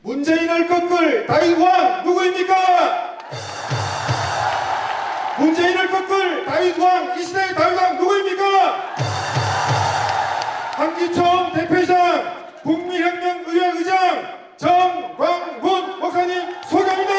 문재인을 꺾을 다윗왕 누구입니까? 문재인을 꺾을 다윗왕, 이 시대의 다윗왕 누구입니까? 한기총 대표이사 국민혁명의회 의장 전광훈 목사님 소개합니다.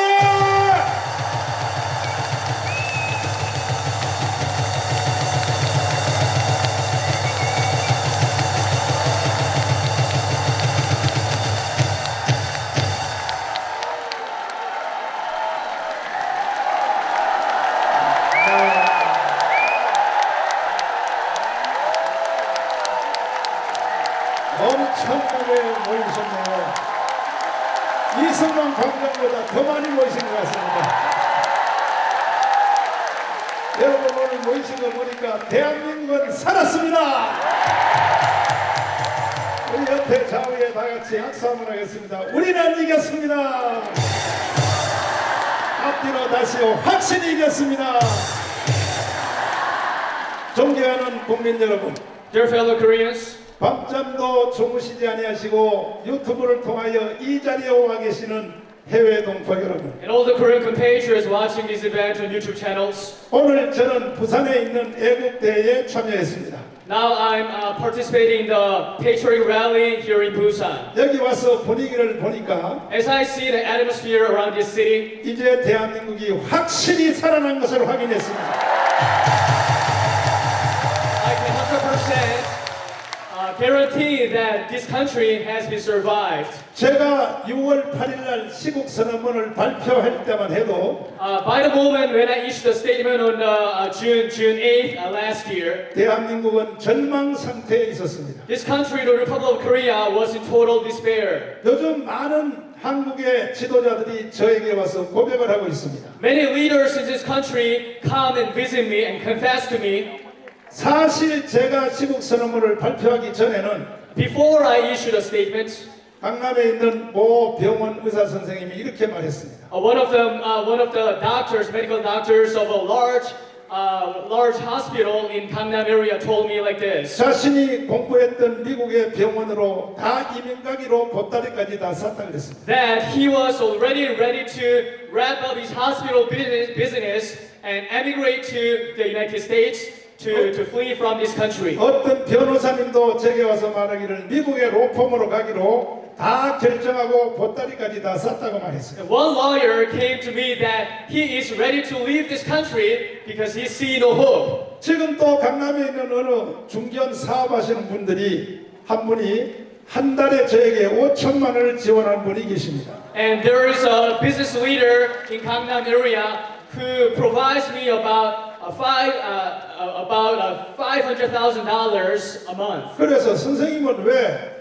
엄청나게 모이셨네요. 이승만 광장보다 더 많이 모이신 것 같습니다. 여러분 오늘 모이신 거 보니까 대한민국은 살았습니다. 우리 옆에 좌우에 다 같이 악수 한번 하겠습니다. 우리는 이겼습니다. 앞뒤로 다시요. 확실히 이겼습니다. 존경하는 국민 여러분, Dear fellow Koreans, 밤잠도 주무시지 아니하시고 유튜브를 통하여 이 자리에 와 계시는 해외 동포 여러분, and all the Korean compatriots watching this event on YouTube channels. 오늘 저는 부산에 있는 애국대회에 참여했습니다. Now I'm participating in the patriotic rally here in Busan. 여기 와서 분위기를 보니까 As I see the atmosphere around this city, 이제 대한민국이 확실히 살아난 것을 확인했습니다. I can 100% guarantee that this country has been survived. 제가 6월 8일 날 시국 선언문을 발표할 때만 해도 By the moment when I issued a statement on June 8th last year, 대한민국은 절망 상태에 있었습니다. this country, the Republic of Korea, was in total despair. 요즘 많은 한국의 지도자들이 저에게 와서 고백을 하고 있습니다. Many leaders in this country come and visit me and confess to me. 사실 제가 시국 선언문을 발표하기 전에는 Before I issued a statement, 강남에 있는 모 병원 의사 선생님이 이렇게 말했습니다. one of the doctors, medical doctors of a large hospital in Gangnam area told me like this. 자신이 공부했던 미국의 병원으로 다 이민 가기로 보따리까지 다 샀다 그랬습니다. That he was already ready to wrap up his hospital business and emigrate to the United States to flee from this country. 어떤 변호사님도 제게 와서 말하기를 미국의 로펌으로 가기로 다 결정하고 보따리까지 다 샀다고 말했어요. And one lawyer came to me that he is ready to leave this country because he see no hope. 지금 또 강남에 있는 어느 중견 사업하시는 분들이 한 분이 한 달에 저에게 5천만 원을 지원한 분이 계십니다. And there is a business leader in Gangnam area who provides me about $500,000 a month. 그래서 선생님은 왜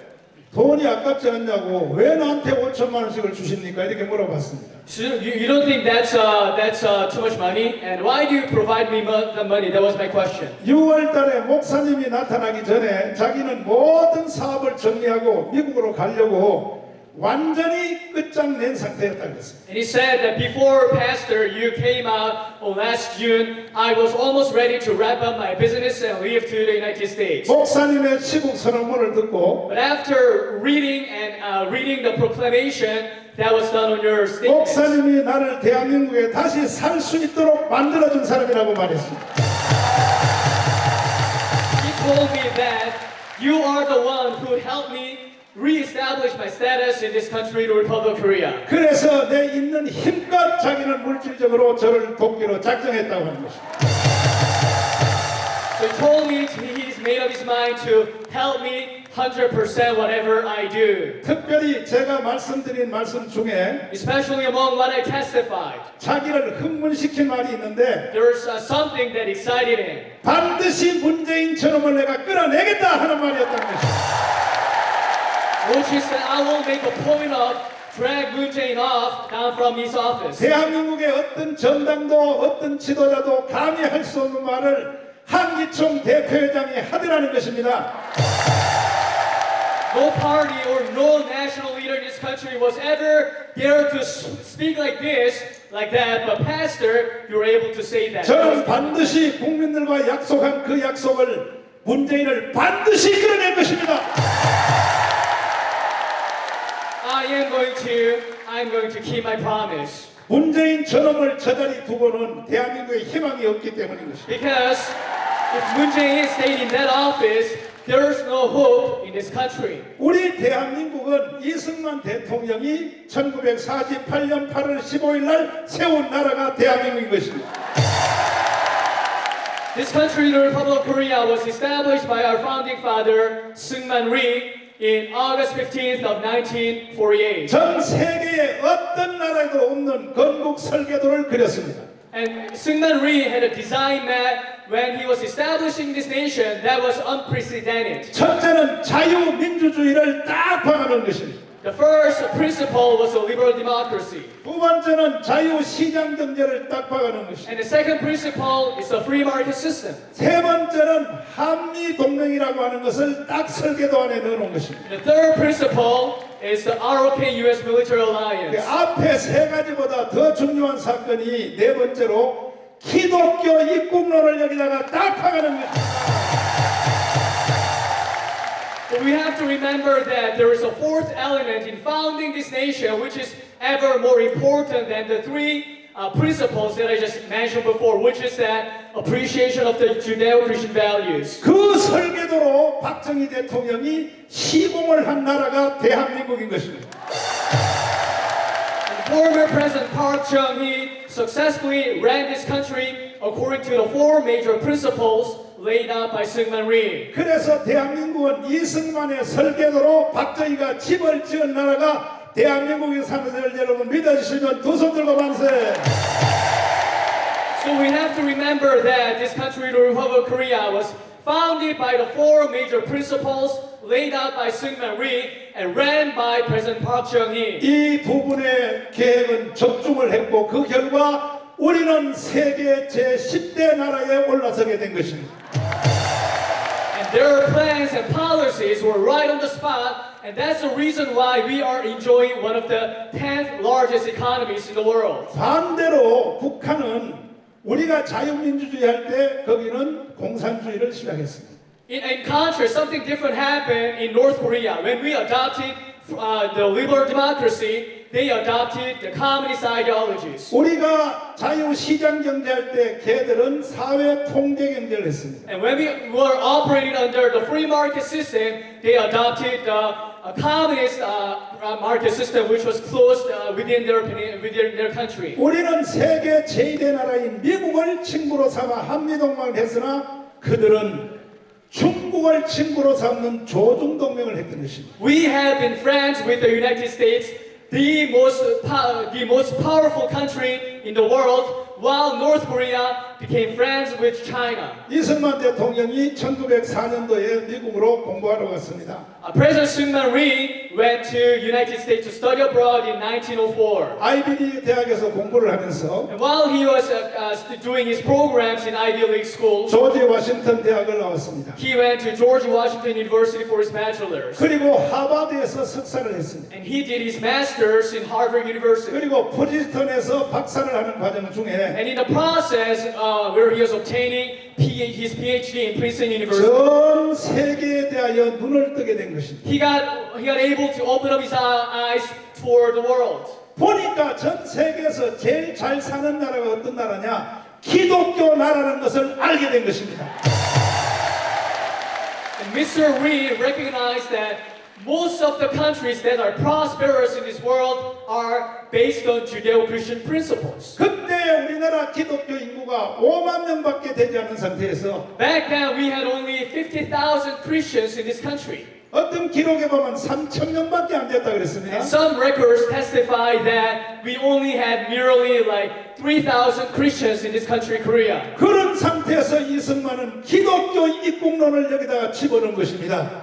돈이 아깝지 않냐고 왜 나한테 5천만 원씩을 주십니까? 이렇게 물어봤습니다. So you don't think that's too much money? And why do you provide me the money? That was my question. 6월 달에 목사님이 나타나기 전에 자기는 모든 사업을 정리하고 미국으로 가려고 완전히 끝장낸 상태였다 그랬습니다. And he said that before Pastor, you came out last June, I was almost ready to wrap up my business and leave to the United States. 목사님의 시국 선언문을 듣고 But after reading the proclamation that was done on your statement, 목사님이 나를 대한민국에 다시 살 수 있도록 만들어준 사람이라고 말했습니다. he told me that you are the one who helped me re-establish my status in this country, the Republic of Korea. 그래서 내 있는 힘껏 자기는 물질적으로 저를 돕기로 작정했다고 하는 것입니다. So he told me he's made up his mind to help me 100% whatever I do. 특별히 제가 말씀드린 말씀 중에 Especially among what I testified. 자기를 흥분시킨 말이 있는데 There's something that excited him. 반드시 문재인 저놈을 내가 끌어내겠다 하는 말이었다는 것입니다. Which is that I will make a point of drag Moon Jae-in off down from his office. 대한민국의 어떤 정당도 어떤 지도자도 감히 할 수 없는 말을 한기총 대표회장이 하더라는 것입니다. No party or no national leader in this country was ever dared to speak like this, like that. But Pastor, you were able to say that. 저는 반드시 국민들과 약속한 그 약속을 문재인을 반드시 끌어낼 것입니다. 'Cause I will make a point of drag Moon Jae-in off down from his office. I'm going to keep my promise. 문재인 저놈을 저자리 두고는 대한민국에 희망이 없기 때문인 것입니다. Because if Moon Jae-in stayed in that office, there's no hope in this country. 우리 대한민국은 이승만 대통령이 1948년 8월 15일 날 세운 나라가 대한민국인 것입니다. This country, the Republic of Korea, was established by our founding father, Seungman Rhee, in August 15th of 1948. 전 세계에 어떤 나라에도 없는 건국 설계도를 그렸습니다. And Seungman Rhee had a design map when he was establishing this nation that was unprecedented. 첫째는 자유민주주의를 딱 박아놓은 것입니다. The first principle was a liberal democracy. 두 번째는 자유시장 경제를 딱 박아놓은 것입니다. And the second principle is a free market system. 세 번째는 한미동맹이라고 하는 것을 딱 설계도 안에 넣어놓은 것입니다. The third principle is the ROK-US military 그 alliance. 앞에 세 가지보다 더 중요한 사건이 네 번째로 기독교 입국론을 여기다가 딱 박아놓은 것입니다. But we have to remember that there is a fourth element in founding this nation, which is ever more important than the three principles that I just mentioned before, which is that appreciation of the Judeo-Christian values. 그 설계도로 박정희 대통령이 시공을 한 나라가 대한민국인 것입니다. Former President Park Chung-hee successfully ran this country according to the four major principles laid out by Seungman Rhee. 그래서 대한민국은 이승만의 설계도로 박정희가 집을 지은 나라가 대한민국에 사는 여러분 믿어주시면 두 손 들고 만세. So we have to remember that this country, the Republic of Korea, was founded by the four major principles laid out by Seungman Rhee and ran by President Park Chung-hee. 이 두 분의 계획은 적중을 했고 그 결과 우리는 세계 제10대 나라에 올라서게 된 것입니다. And their plans and policies were right on the spot, and that's the reason why we are enjoying one of the 10th largest economies in the world. 반대로 북한은 우리가 자유민주주의 할 때 거기는 공산주의를 시작했습니다. In contrast, something different happened in North Korea. When we adopted the liberal democracy, they adopted the communist ideologies. 우리가 자유시장 경제할 때 걔들은 사회 통제 경제를 했습니다. And when we were operating under the free market system, they adopted the communist market system, which was closed within their country. 우리는 세계 제1의 나라인 미국을 친구로 삼아 한미동맹을 했으나 그들은 중국을 친구로 삼는 조중동맹을 했던 것입니다. We have been friends with the United States, the most powerful country in the world, while North Korea became friends with China. 이승만 대통령이 1904년도에 미국으로 공부하러 갔습니다. President Seungman Rhee went to United States to study abroad in 1904. 아이비리 대학에서 공부를 하면서 And while he was doing his programs in Ivy League schools, 조지 워싱턴 대학을 나왔습니다. he went to George Washington University for his bachelor's. 그리고 하버드에서 석사를 했습니다. And he did his master's in Harvard University. 그리고 프린스턴에서 박사를 하는 과정 중에 And in the process where he was obtaining his PhD in Princeton University, 전 세계에 대하여 눈을 뜨게 된 것입니다. he got able to open up his eyes toward the world. 보니까 전 세계에서 제일 잘 사는 나라가 어떤 나라냐? 기독교 나라는 것을 알게 된 것입니다. And Mr. Rhee recognized that most of the countries that are prosperous in this world are based on Judeo-Christian principles. 그때 우리나라 기독교 인구가 5만 명밖에 되지 않은 상태에서 Back then, we had only 50,000 Christians in this country. 어떤 기록에 보면 3천 명밖에 안 됐다 그랬습니다. And some records testify that we only had merely like 3,000 Christians in this country, Korea. 그런 상태에서 이승만은 기독교 입국론을 여기다가 집어넣은 것입니다.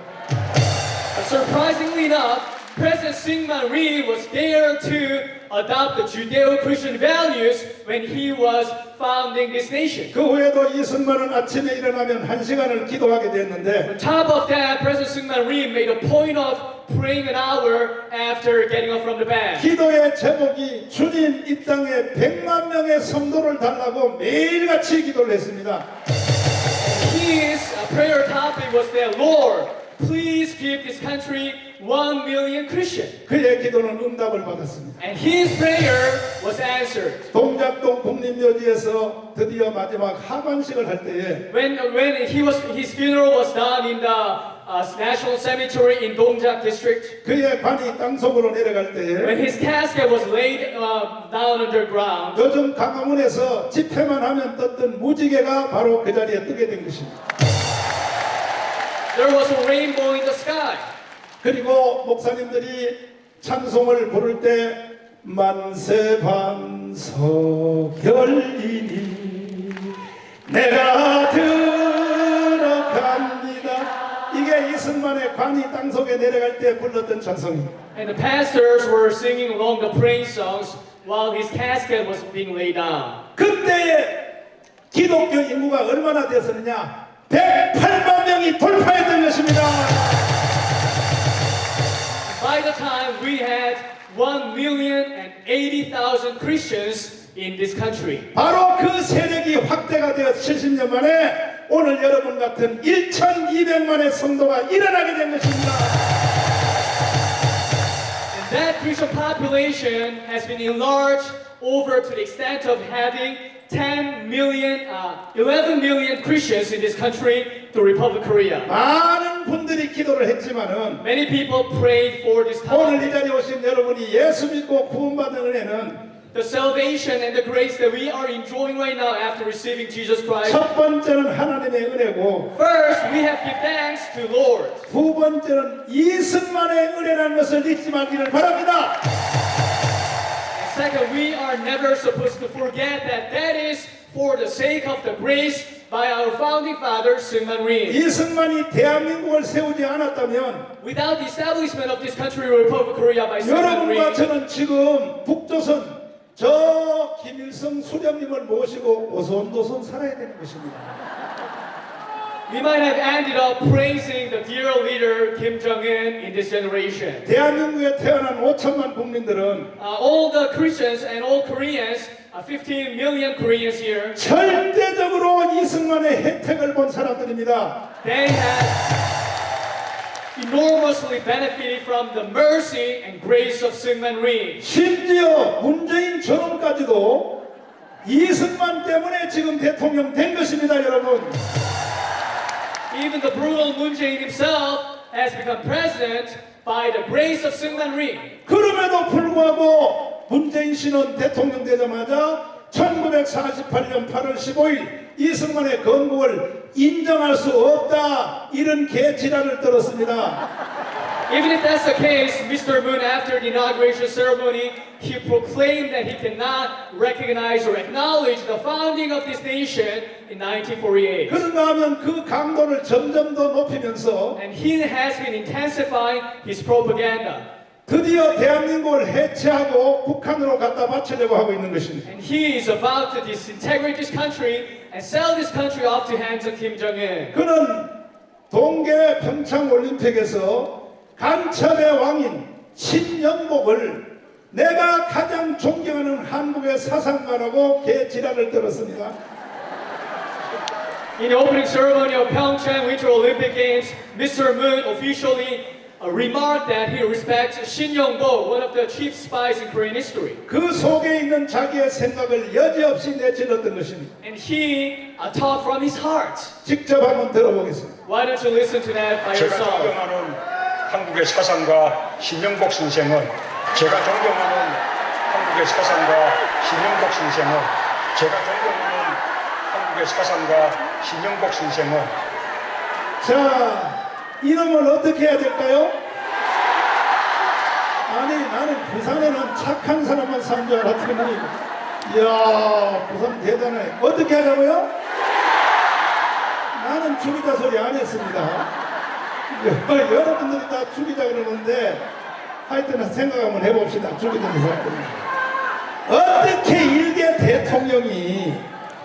But surprisingly enough, President Seungman Rhee was there to adopt the Judeo-Christian values when he was founding this nation. 그 후에도 이승만은 아침에 일어나면 1시간을 기도하게 됐는데 On top of that, President Seungman Rhee made a point of praying an hour after getting up from the bed. 기도의 제목이 주님 이 땅에 100만 명의 성도를 달라고 매일같이 기도를 했습니다. His prayer topic was that, Lord, please give this country 1 million Christians. 그의 기도는 응답을 받았습니다. And his prayer was answered. 동작동 국립묘지에서 드디어 마지막 하관식을 할 때에 When his funeral was done in the National Cemetery in Dongjak district, 그의 관이 땅속으로 내려갈 when 때에 his casket was laid down underground, 요즘 강화문에서 집회만 하면 떴던 무지개가 바로 그 자리에 뜨게 된 것입니다. there was a rainbow in the sky. 그리고 목사님들이 찬송을 부를 때 만세 반석 열리니 내가 들어갑니다. 이게 이승만의 관이 땅속에 내려갈 때 불렀던 찬송입니다. And the pastors were singing along the praise songs while his casket was being laid down. 그때의 기독교 인구가 얼마나 되었느냐? 108만 명이 돌파했던 것입니다. By the time we had 1,080,000 Christians in this country. 바로 그 세력이 확대가 되어 70년 만에 오늘 여러분 같은 1,200만의 성도가 일어나게 된 것입니다. And that Christian population has been enlarged over to the extent of having 11 million Christians in this country, the Republic of Korea. 많은 분들이 기도를 했지만은 Many people prayed for this 오늘 이 time. 자리에 오신 여러분이 예수 믿고 구원받은 은혜는 The salvation and the grace that we are enjoying right now after receiving Jesus Christ. 첫 번째는 하나님의 은혜고 First, we have to give thanks to Lord. 두 번째는 이승만의 은혜라는 것을 잊지 말기를 바랍니다. Second, we are never supposed to forget that that is for the sake of the grace by our founding father, Syngman Rhee. 이승만이 대한민국을 세우지 않았다면 Without the establishment of this country, Republic of Korea, by Syngman 여러분과 Rhee, 저는 지금 북조선 저 김일성 수령님을 모시고 오손도손 살아야 되는 것입니다. we might have ended up praising the dear leader Kim Jong-un in this generation. 대한민국에 태어난 5천만 국민들은 All the Christians and all Koreans, 15 million Koreans here, 절대적으로 이승만의 혜택을 본 사람들입니다. they have enormously benefited from the mercy and grace of Syngman Rhee. 심지어 문재인 전원까지도 이승만 때문에 지금 대통령 된 것입니다, 여러분. Even the brutal Moon Jae-in himself has become president by the grace of Syngman Rhee. 그럼에도 불구하고 문재인 씨는 대통령 되자마자 1948년 8월 15일 이승만의 건국을 인정할 수 없다 이런 개지랄을 떨었습니다. Even if that's the case, Mr. Moon, after the inauguration ceremony, he proclaimed that he cannot recognize or acknowledge the founding of this nation in 1948. 그런가 하면 그 강도를 점점 더 높이면서 And he has been intensifying his propaganda. 드디어 대한민국을 해체하고 북한으로 갖다 바치려고 하고 있는 것입니다. And he is about to disintegrate this country and sell this country off to hands of Kim Jong-un. 그는 동계 평창 올림픽에서 간첩의 왕인 신년복을 내가 가장 존경하는 한국의 사상가라고 개지랄을 떨었습니다. In the opening ceremony of Pyeongchang Winter Olympic Games, Mr. Moon officially remarked that he respects Shin Yong-bo, one of the chief spies in Korean history. 그 속에 있는 자기의 생각을 여지없이 내질렀던 것입니다. And he taught from his heart. 직접 한번 들어보겠습니다. Why don't you listen to that by 제가 yourself? 존경하는 한국의 사상가 신영복 선생은 제가 존경하는 한국의 사상가 신영복 선생은 제가 존경하는 한국의 사상가 신영복 선생은 자, 이놈을 어떻게 해야 될까요? 아니, 나는 부산에는 착한 사람만 사는 줄 알았더니 이야, 부산 대단해. 어떻게 하자고요? 나는 죽이자 소리 안 했습니다. 여러분들이 다 죽이자 그러는데 하여튼 생각 한번 해봅시다. 죽이는 사람들. 어떻게 일개 대통령이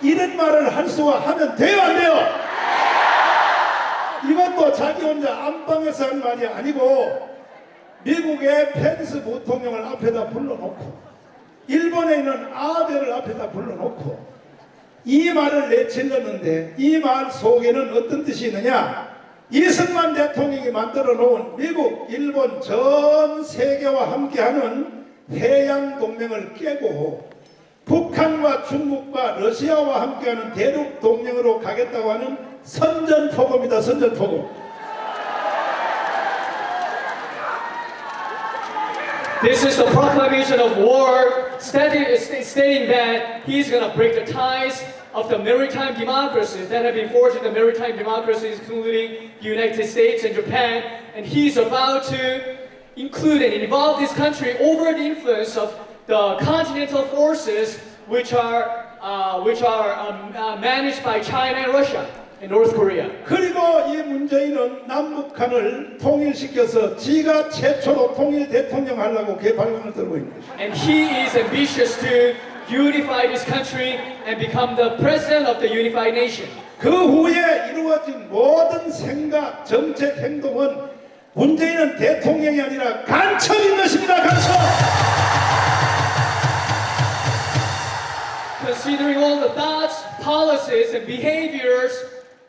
이런 말을 할 수가 하면 돼요, 안 돼요? 이것도 자기 혼자 안방에서 한 말이 아니고 미국의 펜스 부통령을 앞에다 불러놓고 일본에 있는 아베를 앞에다 불러놓고 이 말을 내질렀는데 이 말 속에는 어떤 뜻이 있느냐? 이승만 대통령이 만들어 놓은 미국, 일본 전 세계와 함께하는 해양 동맹을 깨고 북한과 중국과 러시아와 함께하는 대륙 동맹으로 가겠다고 하는 선전포고입니다. 선전포고. This is the proclamation of war, stating that he's going to break the ties of the maritime democracies that have been forged in the maritime democracies, including the United States and Japan, and he's about to include and involve this country over the influence of the continental forces, which are managed by China and Russia and North Korea. 그리고 이 문재인은 남북한을 통일시켜서 지가 최초로 통일 대통령 하려고 개발론을 들고 있는 것입니다. And he is ambitious to unify this country and become the president of the unified nation. 그 후에 이루어진 모든 생각, 정책, 행동은 문재인은 대통령이 아니라 간첩인 것입니다. 간첩! Considering all the thoughts, policies, and behaviors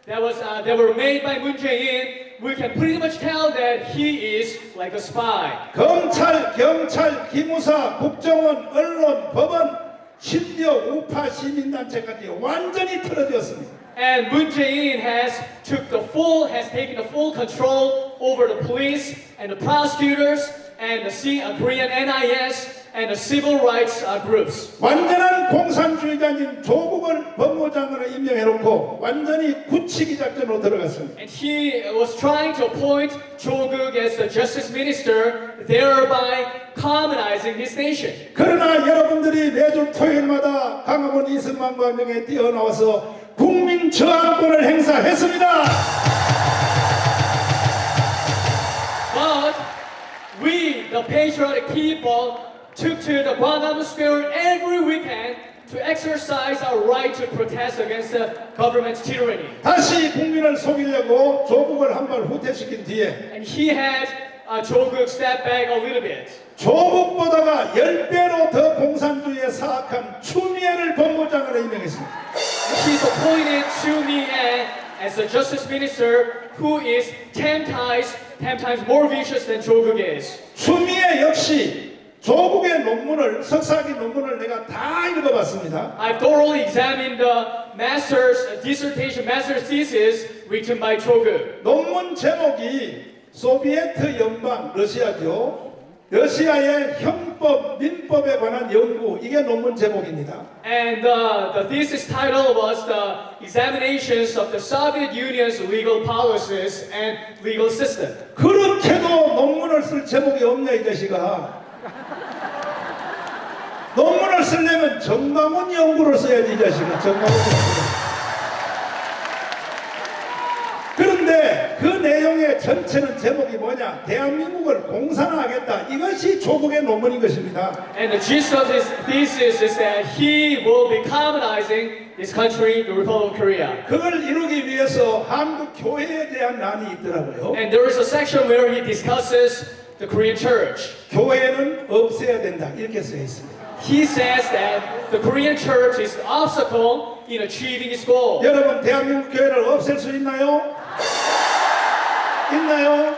that were made by Moon Jae-in, we can pretty much tell that he is like a spy. 검찰, 경찰, 기무사, 국정원, 언론, 법원, 심지어 우파 시민단체까지 완전히 틀어졌습니다. And Moon Jae-in has taken the full control over the police and the prosecutors and the Korean NIS and the civil rights groups. 완전한 공산주의자인 조국을 법무장관으로 임명해놓고 완전히 굳히기 작전으로 들어갔습니다. And he was trying to appoint Cho Guk as the justice minister, thereby communizing his nation. 그러나 여러분들이 매주 토요일마다 강화문 이승만과 명에 뛰어나와서 국민 저항권을 행사했습니다. But we, the patriotic people, took to the Gwanghwamun Square every weekend to exercise our right to protest against the government's tyranny. 다시 국민을 속이려고 조국을 한 발 후퇴시킨 뒤에 And he had Cho Guk step back a little bit. 조국보다가 10배로 더 공산주의에 사악한 추미애를 법무장관으로 임명했습니다. He's appointed Chu Mi-ae as the justice minister, who is 10 times more vicious than Cho Guk is. 추미애 역시 조국의 논문을 석사학위 논문을 내가 다 읽어봤습니다. I've thoroughly examined the master's thesis written by Cho Guk. 논문 제목이 소비에트 연방 러시아죠. 러시아의 형법, 민법에 관한 연구, 이게 논문 제목입니다. And the thesis title was the examinations of the Soviet Union's legal policies and legal system. 그렇게도 논문을 쓸 제목이 없냐 이 자식아. 논문을 쓰려면 전광훈 연구를 써야지 이 자식아. 전광훈 연구. 그런데 그 내용의 전체는 제목이 뭐냐? 대한민국을 공산화하겠다. 이것이 조국의 논문인 것입니다. And the gist of his thesis is that he will be communizing this country, the Republic of Korea. 그걸 이루기 위해서 한국 교회에 대한 난이 있더라고요. And there is a section where he discusses the Korean church. 교회는 없애야 된다. 이렇게 쓰여 있습니다. He says that the Korean church is the obstacle in achieving his goal. 여러분, 대한민국 교회를 없앨 수 있나요? 있나요?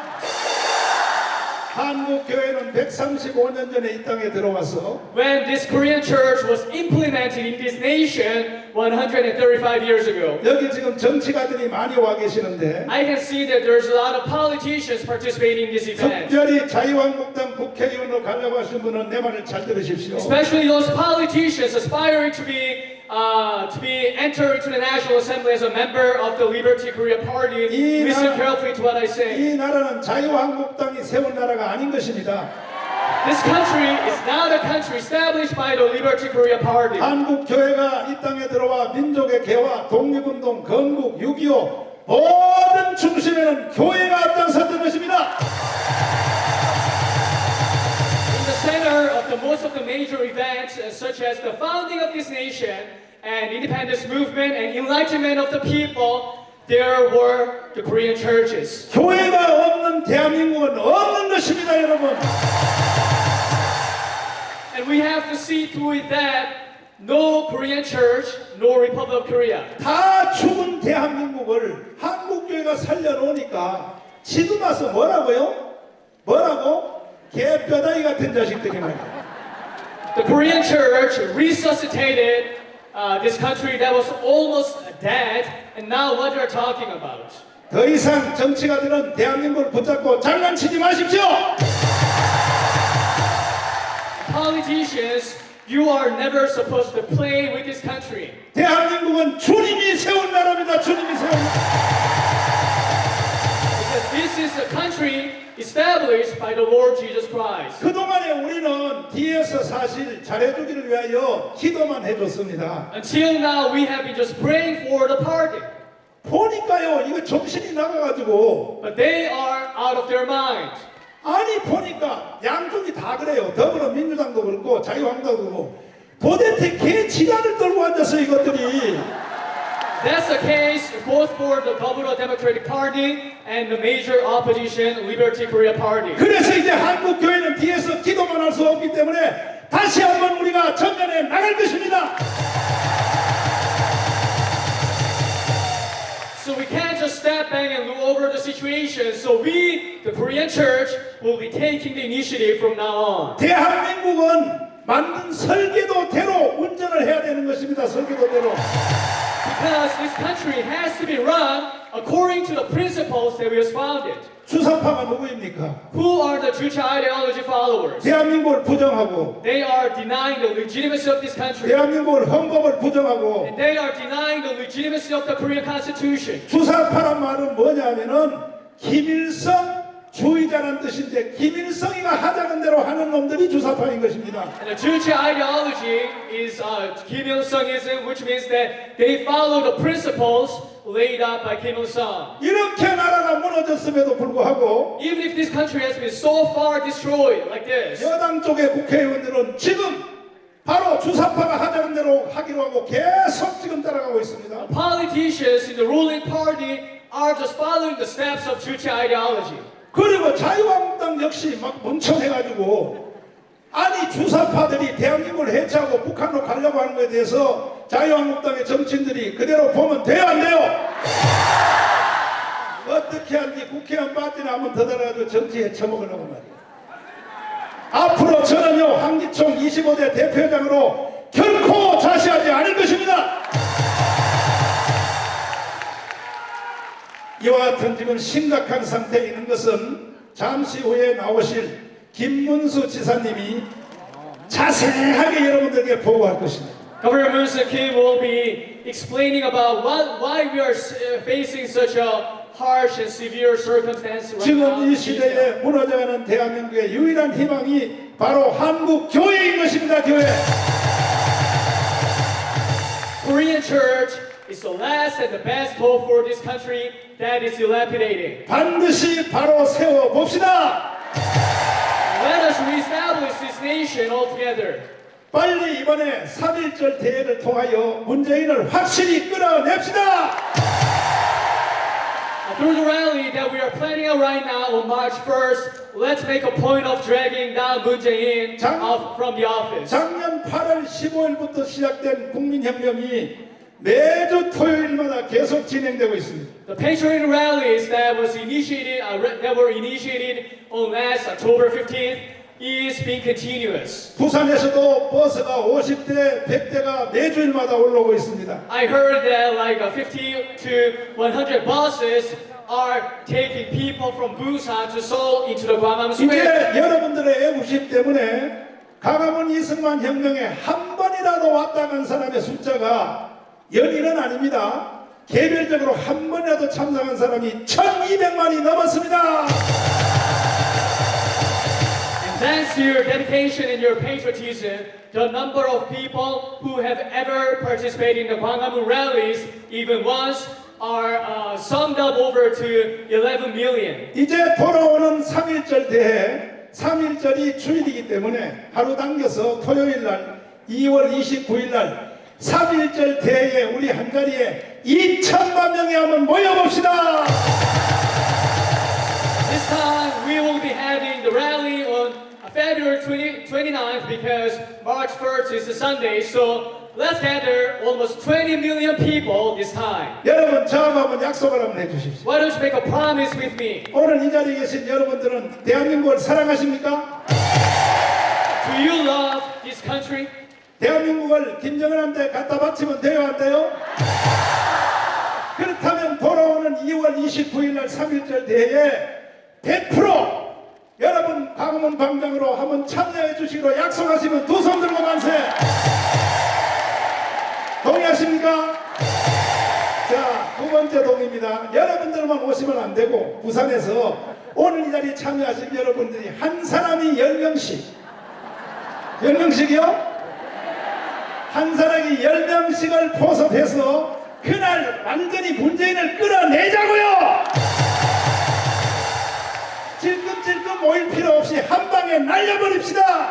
한국 교회는 135년 전에 이 땅에 들어와서 When this Korean church was implemented in this nation 135 years ago, 여기 지금 정치가들이 많이 와 계시는데 I can see that there's a lot of politicians participating in this event. 특별히 자유한국당 국회의원으로 가려고 하시는 분은 내 말을 잘 들으십시오. Especially those politicians aspiring to enter into the National Assembly as a member of the Liberty Korea Party. Listen carefully to what I say. 이 나라는 자유한국당이 세운 나라가 아닌 것입니다. This country is not a country established by the Liberty Korea Party. 한국 교회가 이 땅에 들어와 민족의 개화, 독립운동, 건국, 6.25 모든 중심에는 교회가 앞장섰던 것입니다. In the center of most of the major events, such as the founding of this nation and independence movement and enlightenment of the people, there were the Korean churches. 교회가 없는 대한민국은 없는 것입니다, 여러분. And we have to see to it that no Korean church, no Republic of Korea. 다 죽은 대한민국을 한국 한국교회가 살려놓으니까 지금 와서 뭐라고요? 뭐라고? 개뼈다귀 같은 자식들이 말이야. The Korean church resuscitated this country that was almost dead, and now what they're talking about. 더 이상 정치가들은 대한민국을 붙잡고 장난치지 마십시오. Politicians, you are never supposed to play with this country. 대한민국은 주님이 세운 나라입니다. 주님이 세운 나라. Because this is a country established by the Lord Jesus Christ. 그동안에 우리는 뒤에서 사실 잘해주기를 위하여 기도만 해줬습니다. Until now, we have been just praying for the party. 보니까요, 이거 정신이 나가가지고, But they are out of their mind. 아니 보니까 양쪽이 다 그래요. 더불어민주당도 그렇고 자유한국당도 그렇고 도대체 개 지랄을 떨고 앉아서 이것들이. That's the case both for the Governor Democratic Party and the major opposition Liberty Korea Party. 그래서 이제 한국 교회는 뒤에서 기도만 할 수 없기 때문에 다시 한번 우리가 전면에 나갈 것입니다. So we can't just step back and look over the situation. So we, the Korean church, will be taking the initiative from now on. 대한민국은 만든 설계도대로 운전을 해야 되는 것입니다. 설계도대로. Because this country has to be run according to the principles that we have founded. 주사파가 누구입니까? Who are the Juche ideology followers? 대한민국을 부정하고, They are denying the legitimacy of this country. 대한민국을 헌법을 부정하고, And they are denying the legitimacy of the Korean Constitution. 주사파란 말은 뭐냐면은 김일성 주의자란 뜻인데 김일성이가 하자는 대로 하는 놈들이 주사파인 것입니다. And the Juche ideology is Kim Il-sungism, which means that they follow the principles laid out by Kim Il-sung. 이렇게 나라가 무너졌음에도 불구하고 Even if this country has been so far destroyed like this, 여당 쪽의 국회의원들은 지금 바로 주사파가 하자는 대로 하기로 하고 계속 지금 따라가고 있습니다. politicians in the ruling party are just following the steps of Juche ideology. 그리고 자유한국당 역시 막 멍청해가지고 아니 주사파들이 대한민국을 해체하고 북한으로 가려고 하는 것에 대해서 자유한국당의 정치인들이 그대로 보면 돼요 안 돼요? 어떻게 하는지 국회의원 빠지나 한번 더 달아가지고 정치에 처먹으려고 말이에요. 앞으로 저는요 황기총 25대 대표장으로 결코 자시하지 않을 것입니다. 이와 같은 지금 심각한 상태에 있는 것은 잠시 후에 나오실 김문수 지사님이 자세하게 여러분들에게 보고할 것입니다. Governor Moon Kim will be explaining about why we are facing such a harsh and severe circumstance right now. 지금 이 시대에 무너져가는 대한민국의 유일한 희망이 바로 한국 교회인 것입니다. 교회. Korean church is the last and the best hope for this country that is dilapidating. 반드시 바로 세워 봅시다. Let us reestablish this nation altogether. 빨리 이번에 3.1절 대회를 통하여 문재인을 확실히 끌어냅시다. Through the rally that we are planning out right now on March 1st, let's make a point of dragging down Moon Jae-in from the office. 작년 8월 15일부터 시작된 국민혁명이 매주 토요일마다 계속 진행되고 있습니다. The patriotic rallies that were initiated on last October 15th is being continuous. 부산에서도 버스가 50대, 100대가 매주일마다 올라오고 있습니다. I heard that like 50 to 100 buses are taking people from Busan to Seoul into the Gwanghwamun Square. 이제 여러분들의 애국심 때문에 강화문 이승만 혁명에 한 번이라도 왔다 간 사람의 숫자가 연인은 아닙니다. 개별적으로 한 번이라도 참석한 사람이 1200만이 넘었습니다. Thanks to your dedication and your patriotism, the number of people who have ever participated in the Gwanghwamun rallies, even once, are summed up over to 11 million. 이제 돌아오는 3.1절 대회, 3.1절이 주일이기 때문에 하루 당겨서 토요일 날 2월 29일 날 3.1절 대회에 우리 한자리에 2천만 명이 한번 모여봅시다. This time we will be having the rally on February 29th because March 1st is a Sunday. So let's gather almost 20 million people this time. 여러분 저하고 한번 약속을 한번 해주십시오. Why don't you make a promise with me? 오늘 이 자리에 계신 여러분들은 대한민국을 사랑하십니까? Do you love this country? 대한민국을 김정은한테 갖다 바치면 돼요 안 돼요? 그렇다면 돌아오는 2월 29일 날 3.1절 대회에 100% 여러분 광화문 광장으로 한번 참여해 주시기로 약속하시면 두 손 들고 만세. 동의하십니까? 자, 두 번째 동의입니다. 여러분들만 오시면 안 되고 부산에서 오늘 이 자리에 참여하신 여러분들이 한 사람이 10명씩 10명씩이요? 한 사람이 10명씩을 포섭해서 그날 완전히 문재인을 끌어내자고요. 찔끔찔끔 모일 필요 없이 한 방에 날려버립시다.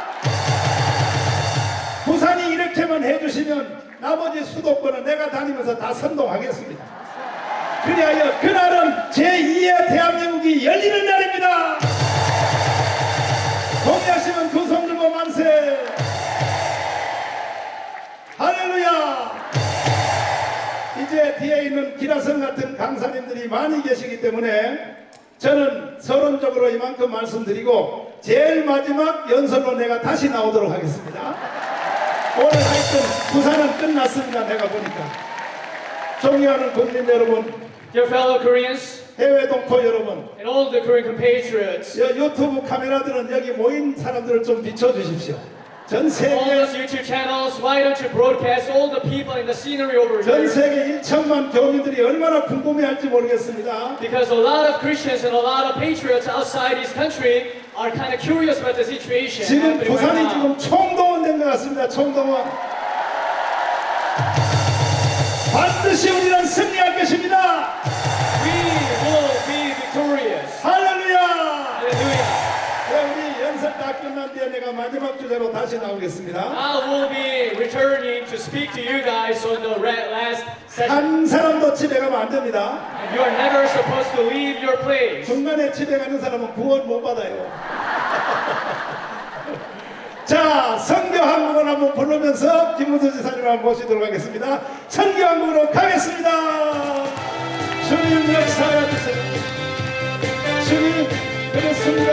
부산이 이렇게만 해주시면 나머지 수도권은 내가 다니면서 다 선동하겠습니다. 그리하여 그날은 제2의 대한민국이 열리는 날입니다. 동의하시면 두 손 들고 만세. 할렐루야. 이제 뒤에 있는 기라성 같은 강사님들이 많이 계시기 때문에 저는 서론적으로 이만큼 말씀드리고 제일 마지막 연설로 내가 다시 나오도록 하겠습니다. 오늘 하여튼 부산은 끝났습니다. 내가 보니까. 존경하는 국민 여러분, Dear fellow Koreans 해외 동포 여러분, and all the Korean compatriots, 유튜브 카메라들은 여기 모인 사람들을 좀 비춰주십시오. 전 all 세계 those YouTube channels, why don't you broadcast all the people in the scenery over 전 here? 세계 1천만 교민들이 얼마나 궁금해할지 모르겠습니다. Because a lot of Christians and a lot of patriots outside this country are kind of curious about the situation 지금 happening right 부산이 now. 지금 총동원된 것 같습니다. 총동원. 반드시 우리는 승리할 것입니다. We will be victorious. 할렐루야. Hallelujah. 우리 연설 다 끝난 뒤에 내가 마지막 주제로 다시 나오겠습니다. I will be returning to speak to you guys on the last session. 한 사람도 집에 가면 안 됩니다. You are never supposed to leave your place. 중간에 집에 가는 사람은 구원 못 받아요. 자, 선교 한국을 한번 부르면서 김문수 지사님을 한번 모시도록 하겠습니다. 선교 한국으로 가겠습니다. 주님 역사해 주세요. 주님 그렇습니다.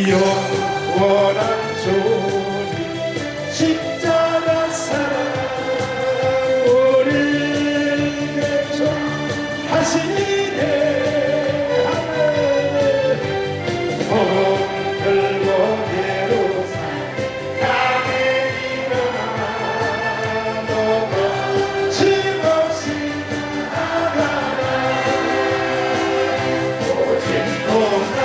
영원한 주님 십자가 사랑 우리를 대적하시네. 들고 예루살렘 향해 일어나 너도 힘없이 나가라. 오직 너나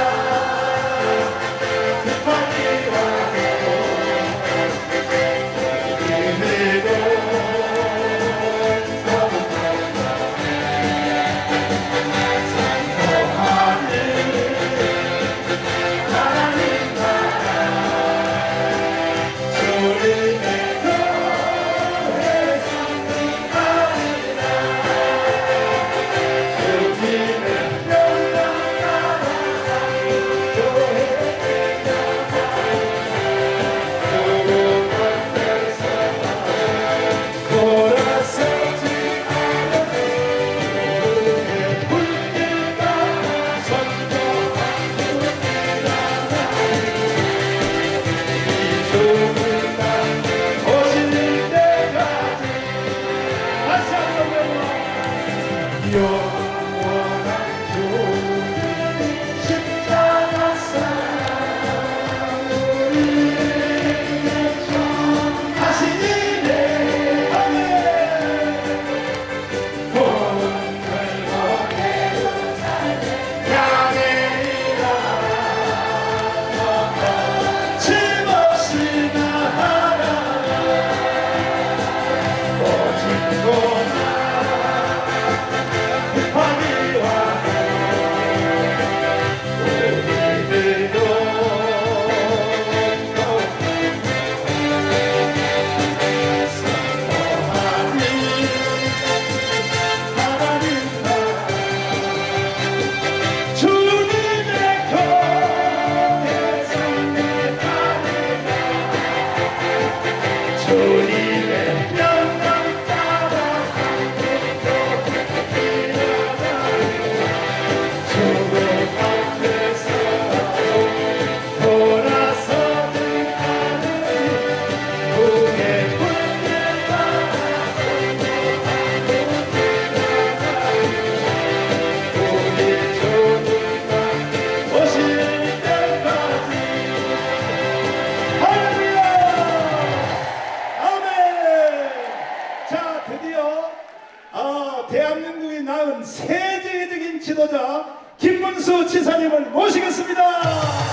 낳은 세계적인 지도자 김문수 지사님을 모시겠습니다.